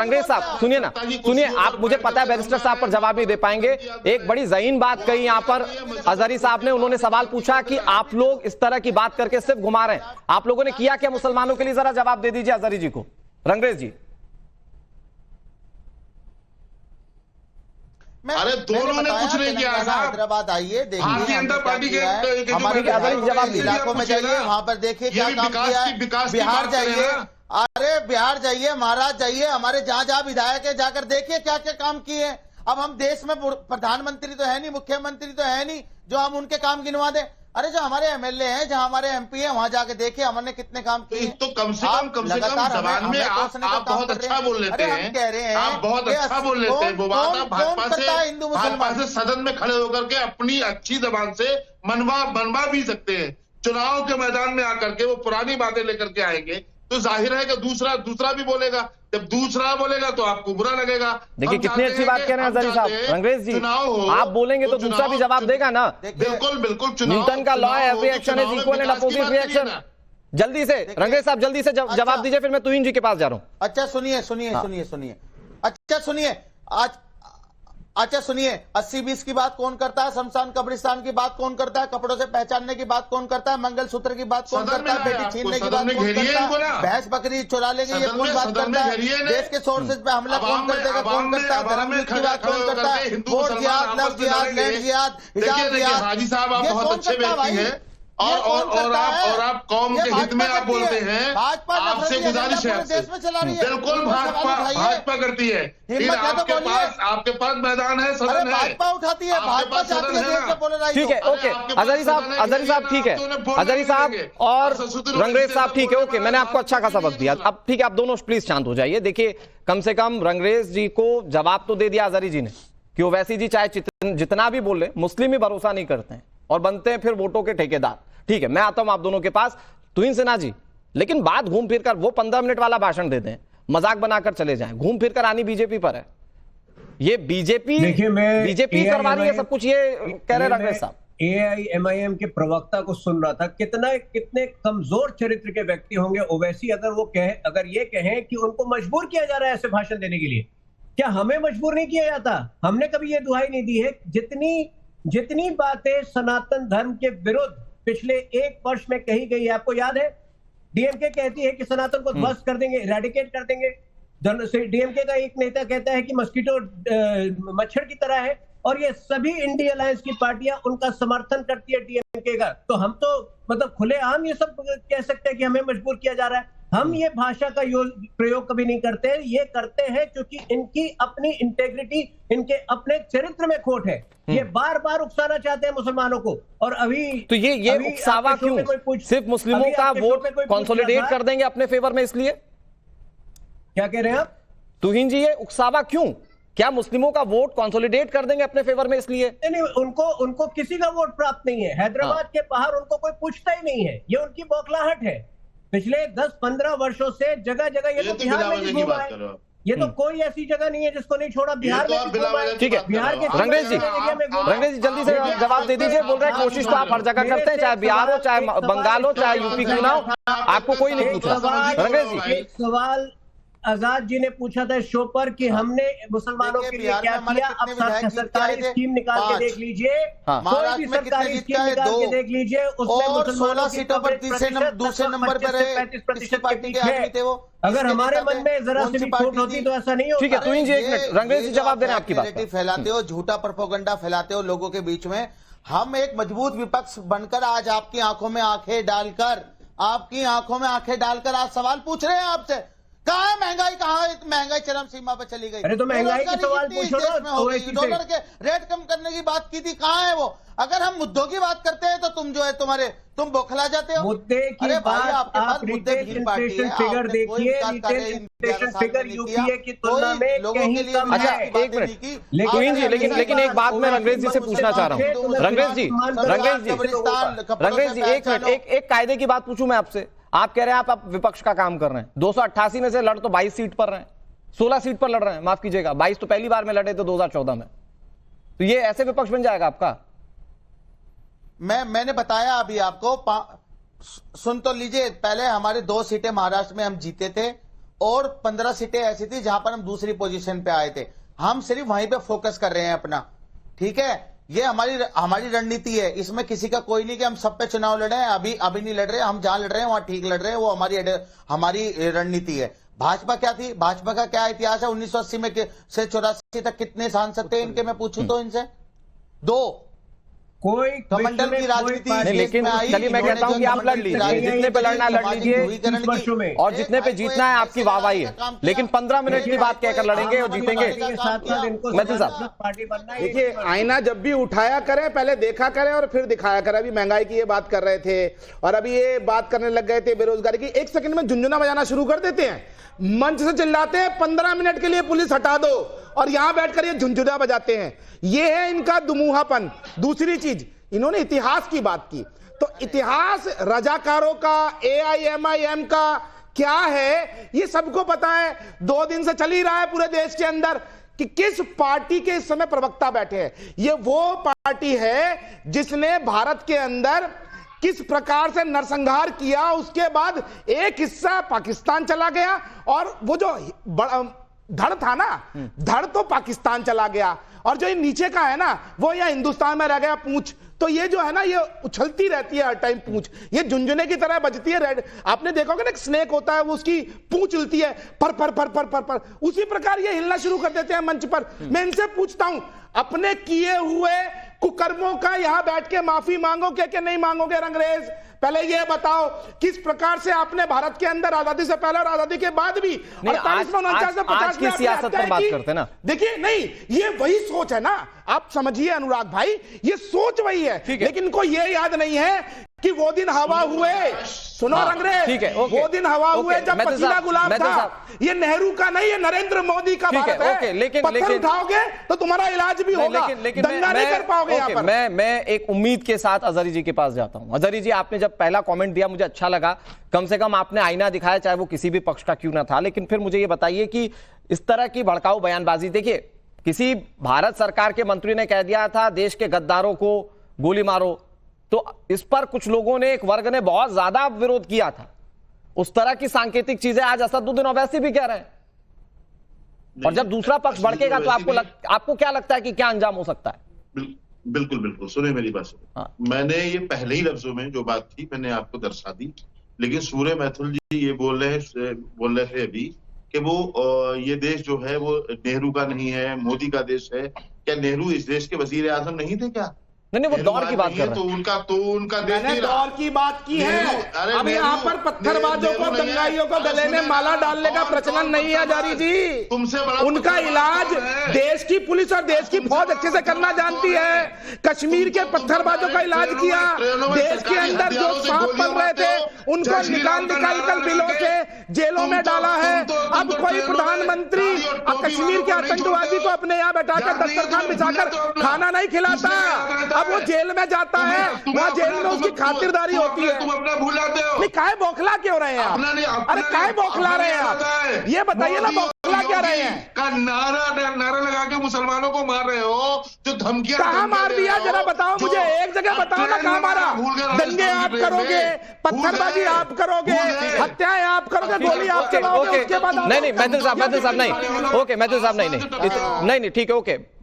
अंग्रेज साहब सुनिए ना, सुनिए, आप, मुझे पता है बैरिस्टर साहब पर जवाब नहीं दे पाएंगे। एक बड़ी ज़हीन बात कही यहां पर अजहरी साहब ने। उन्होंने सवाल पूछा कि आप लोग इस तरह की बात करके सिर्फ घुमा रहे हैं, आप लोगों ने किया क्या मुसलमानों के लिए? जरा जवाब दे दीजिए अजहरी जी को। रंगरेज जी। अरे दोनों ने कुछ नहीं किया साहब। हैदराबाद आइए, देखिए भारतीय जनता पार्टी के हमारे इलाकों में जाइए, वहां पर देखिए क्या काम किया है। बिहार जाइए, अरे बिहार जाइए, महाराज जाइए, हमारे जहां जहां विधायक है जाकर देखिए क्या क्या काम किए हैं। अब हम देश में प्रधानमंत्री तो है नहीं, मुख्यमंत्री तो है नहीं जो हम उनके काम गिनवा दें। अरे जो हमारे एमएलए हैं, जहां हमारे एमपी हैं, वहां जाके देखिए हमने कितने काम किए। तो कम से कम जबान में आप बहुत अच्छा बोल लेते हैं, कह रहे हैं आप बहुत अच्छा बोल लेते हैं। वो बात आप भाजपा से सदन में खड़े होकर के अपनी अच्छी जबान से मनवा भी सकते हैं। चुनाव के मैदान में आकर के वो पुरानी बातें लेकर के आएंगे तो जाहिर है कि दूसरा भी बोलेगा। जब दूसरा बोलेगा तो आपको बुरा लगेगा। देखिए कितनी अच्छी बात कह रहे हैं अजहरी साहब। रंगरेज जी, आप बोलेंगे तो दूसरा भी जवाब देगा ना। बिल्कुल न्यूटन का लॉ है, every action is equal and opposite reaction. जल्दी से रंगरेज साहब, जल्दी से जवाब दीजिए, फिर मैं तुहिन जी के पास जा रहा हूं। अच्छा सुनिए, अच्छा सुनिए, 80-20 की बात कौन करता है? शमशान कब्रिस्तान की बात कौन करता है? कपड़ों से पहचानने की बात कौन करता है? मंगलसूत्र की बात कौन करता है? बेटी छीनने की बात कौन करता है? भैंस बकरी चुरा लेंगे ये कौन बात करता है? देश के सोर्सेज पे हमला कौन कर देगा? कौन करता है? धर्म युद्ध की बात कौन करता है? वोट जिहाद, लव जिहाद, लैंड जिहाद, हिजाब जिहाद, हाजी साहब आप बहुत अच्छे व्यक्ति हैं और आप कौम के हित में आप बोलते हैं। आपसे गुजारिश है, बिल्कुल भाजपा करती है। आपके पास मैदान है, सदन है, भाजपा उठाती है, भाजपा चाहती है। ठीक है, ओके अजहरी साहब ठीक है, अजहरी साहब और रंगरेज साहब ठीक है, ओके, मैंने आपको अच्छा खासा वक्त दिया। अब ठीक है, आप दोनों प्लीज शांत हो जाइए। देखिए कम से कम रंगरेज जी को जवाब तो दे दिया अजहरी जी ने कि ओवैसी जी चाहे जितना भी बोले, मुस्लिम ही भरोसा नहीं करते हैं और बनते हैं फिर वोटों के ठेकेदार। ठीक है, मैं आता हूं आप दोनों के पास। तुहिन सिन्हा जी, लेकिन बात घूम फिर कर वो 15 मिनट वाला भाषण देते हैं, मजाक बनाकर चले जाएं, घूम फिर कर आनी बीजेपी पर है। ये बीजेपी करवा रही है सब कुछ, ये कह रहे रंगरेज साहब। AIMIM के प्रवक्ता को सुन रहा था, कितने कमजोर चरित्र के व्यक्ति होंगे ओवैसी अगर ये कहें कि उनको मजबूर किया जा रहा है ऐसे भाषण देने के लिए। क्या हमें मजबूर नहीं किया जाता? हमने कभी ये दुहाई नहीं दी है। जितनी बातें सनातन धर्म के विरुद्ध पिछले 1 वर्ष में कही गई है, आपको याद है? डीएमके कहती है कि सनातन को ध्वस्त कर देंगे, इरेडिकेट कर देंगे। डीएमके का एक नेता कहता है कि मस्कीटो मच्छर की तरह है, और ये सभी इंडिया अलायंस की पार्टियां उनका समर्थन करती है डीएमके का। तो हम तो मतलब खुलेआम ये सब कह सकते हैं कि हमें मजबूर किया जा रहा है। हम ये भाषा का प्रयोग कभी नहीं करते, ये करते हैं क्योंकि इनकी अपनी इंटेग्रिटी, इनके अपने चरित्र में खोट है। ये बार बार उकसाना चाहते हैं मुसलमानों को। और अभी तो ये उकसावा क्यों? सिर्फ मुस्लिमों का वोट कंसोलिडेट कर देंगे अपने फेवर में, इसलिए? क्या कह रहे हैं आप तुहिन जी? ये उकसावा क्यों? क्या मुस्लिमों का वोट कंसोलिडेट कर देंगे अपने फेवर में, इसलिए? नहीं, उनको किसी का वोट प्राप्त नहीं है। हैदराबाद के बाहर उनको कोई पूछता ही नहीं है। ये उनकी बौखलाहट है। पिछले 10-15 वर्षों से जगह जगह ये तो बिहार में भी घूमा है। ये तो कोई ऐसी जगह नहीं है जिसको नहीं छोड़ा, बिहार में भी घूमा है। ठीक है, बिहार के रंगरेज जी जल्दी से जवाब दे दीजिए। बोल रहे हैं कोशिश तो आप हर जगह करते हैं, चाहे बिहार हो, चाहे बंगाल हो, चाहे यूपी क्यों ना हो, आपको कोई नहीं पूछ रहा। रंगरेज जी, एक सवाल आजाद जी ने पूछा था शो पर कि हमने मुसलमानों के लिए क्या किया। अब सरकारी स्कीम निकाल के देख लीजिए, कोई भी सरकारी स्कीम निकाल के देख लीजिए, उसमें 16 सीटों पर दूसरे नंबर पर 35% पार्टी के आदमी थे वो। अगर हमारे मन में जरा सी भी खोट होती तो ऐसा नहीं होता। ठीक है तुहिन जी, 1 मिनट, रंगरेज जी जवाब दे रहे हैं आपकी बात। फैलाते हो, झूठा प्रोपेगेंडा फैलाते हो लोगों के बीच में। हम एक मजबूत विपक्ष बनकर आज आपकी आंखों में आंखें डालकर आज सवाल पूछ रहे हैं आपसे। कहाँ है महंगाई? कहाँ है? महंगाई चरम सीमा पर चली गई। अरे तो महंगाई के सवाल पूछो ना। डॉलर के रेट कम करने की बात की थी, कहाँ है वो? अगर हम मुद्दों की बात करते हैं तो तुम जो है तुम बौखला जाते हो। मुद्दे की बात आप रिटेल इन्फ्लेशन फिगर देखिए, रिटेल इन्फ्लेशन फिगर यूपीए की तुलना में कहीं कम है। अच्छा 1 मिनट तुहिन जी, लेकिन एक बात मैं रंगरेज जी से पूछना चाह रहा हूँ। रंगरेज जी 1 मिनट, एक कायदे की बात पूछूं मैं आपसे। आप कह रहे हैं आप विपक्ष का काम कर रहे हैं। 288 में से लड़ तो 22 सीट पर रहे हैं, 16 सीट पर लड़ रहे हैं, माफ कीजिएगा 22 तो पहली बार में लड़े थे 2014 में। तो ये ऐसे विपक्ष बन जाएगा आपका? मैंने बताया अभी आपको, सुन तो लीजिए। पहले हमारे 2 सीटें महाराष्ट्र में हम जीते थे, और 15 सीटें ऐसी थी जहां पर हम दूसरी पोजीशन पे आए थे। हम सिर्फ वहीं पे फोकस कर रहे हैं अपना, ठीक है। ये हमारी रणनीति है, इसमें किसी का कोई नहीं कि हम सब पे चुनाव लड़े हैं। अभी नहीं लड़ रहे, हम जहां लड़ रहे हैं वहां ठीक लड़ रहे हैं, वो हमारी रणनीति है। भाजपा क्या थी, भाजपा का क्या इतिहास है? 1980 में से 84 तक कितने सांसद थे इनके, मैं पूछूं तो इनसे 2। कोई कमंडल की राजनीति नहीं, लेकिन चलिए मैं कहता हूं कि आप लड़ लीजिए, जितने पे लड़ना लड़ लीजिए, और जितने पे जीतना है आपकी वाहवाही है, लेकिन 15 मिनट की बात कहकर लड़ेंगे और जीतेंगे। मैथिल साहब देखिए, आईना जब भी उठाया करें पहले देखा करें और फिर दिखाया करें। अभी महंगाई की ये बात कर रहे थे और अभी ये बात करने लग गए थे बेरोजगारी की, एक सेकंड में झुंझुना बजाना शुरू कर देते हैं, मंच से चिल्लाते हैं 15 मिनट के लिए पुलिस हटा दो, और यहां बैठकर ये झुंझुना बजाते हैं। ये है इनका दुमुहापन। दूसरी चीज, इन्होंने इतिहास की बात की, तो इतिहास रजाकारों का, AIMIM का क्या है ये सबको पता है। 2 दिन से चल ही रहा है पूरे देश के अंदर कि किस पार्टी के इस समय प्रवक्ता बैठे हैं। ये वो पार्टी है जिसने भारत के अंदर किस प्रकार से नरसंहार किया, उसके बाद एक हिस्सा पाकिस्तान चला गया, और वो जो धड़ था ना, धड़ तो पाकिस्तान चला गया, और जो ये नीचे का है ना वो यहाँ हिंदुस्तान में रह गया पूंछ। तो ये जो है ना ये उछलती रहती है हर टाइम पूंछ, ये झुंझुने की तरह बजती है। रेड आपने देखा होगा ना, एक स्नेक होता है वो उसकी पूंछ हिलती है, पर पर पर पर पर पर, उसी प्रकार ये हिलना शुरू कर देते हैं मंच पर। मैं इनसे पूछता हूं, अपने किए हुए कुकर्मों का यहां बैठ के माफी मांगोगे कि नहीं मांगोगे? रंगरेज, पहले ये बताओ किस प्रकार से आपने भारत के अंदर आजादी से पहले और आजादी के बाद भी 48 में 49 से 50 की सियासत पर बात करते हैं ना। देखिए, नहीं, ये वही सोच है ना, आप समझिए अनुराग भाई, ये सोच वही है, लेकिन इनको ये याद नहीं है कि वो दिन हवा हुए, सुनो रंगरेज, ठीक है, वो दिन हवा हुए जब पसीना गुलाब था। ये नेहरू का नहीं, ये नरेंद्र मोदी का भारत है। लेकिन पत्थर उठाओगे तो तुम्हारा इलाज भी होगा, दंगा नहीं कर पाओगे यहाँ पर। मैं एक उम्मीद के साथ अजहरी जी के पास जाता हूं। अजहरी जी, आपने जब पहला कमेंट दिया मुझे अच्छा लगा, कम से कम आपने आईना दिखाया, चाहे वो किसी भी पक्ष का क्यों ना था। लेकिन फिर मुझे ये बताइए कि इस तरह की भड़काऊ बयानबाजी, देखिए किसी भारत सरकार के मंत्री ने कह दिया था देश के गद्दारों को गोली मारो, तो इस पर कुछ लोगों ने, एक वर्ग ने बहुत ज्यादा विरोध किया था। उस तरह की सांकेतिक चीजें आज असदुद्दीन ओवैसी भी कह रहे हैं, और जब दूसरा पक्ष भड़केगा तो आपको क्या लगता है कि क्या अंजाम हो सकता है? बिल्कुल बिल्कुल, सुने मेरी बात सुने। मैंने ये पहले ही लफ्जों में जो बात थी मैंने आपको दर्शा दी, लेकिन सूर्य मैथुल जी ये बोल रहे थे अभी कि वो ये देश जो है वो नेहरू का नहीं है, मोदी का देश है। क्या नेहरू इस देश के वजीर आजम नहीं थे क्या? नहीं, वो दौर की बात कर रहे हैं। तो उनका मैंने दौर की बात की है। अब यहाँ पर पत्थरबाजों को, दंगाइयों को गले में माला डालने का प्रचलन नहीं है अजहरी जी। तुमसे बड़ा उनका इलाज देश की पुलिस और देश की फौज अच्छे से करना जानती है। कश्मीर के पत्थरबाजों का इलाज किया, देश के अंदर जो सांप पल रहे थे उनको निकाल कर बिलों से जेलों में डाला है। अब कोई प्रधानमंत्री कश्मीर के आतंकवादी को अपने यहाँ बैठाकर दस्तरखान बिछाकर खाना नहीं खिलाता, अब वो जेल में जाता है, वहाँ जेल में उसकी खातिरदारी होती है। तुम अपना भूलाते हो। नहीं, काहे बौखला क्यों रहे हैं आप? अरे काहे बौखला रहे हैं आप? ये बताइए ना, बौखला क्या रहे हैं? का नारा लगा के मुसलमानों को मार रहे हो, जो धमकियां कहाँ मार दिया जरा बताओ मुझे, एक जगह बताओ ना कहाँ मारा। दंगे आप करोगे, पत्थरबाजी आप करोगे, हत्याएं आप करोगे, गोली आप चलाओगे, उसके बाद नहीं, मैथिल साहब नहीं, ओके मैथिल साहब नहीं, ठीक है, ओके।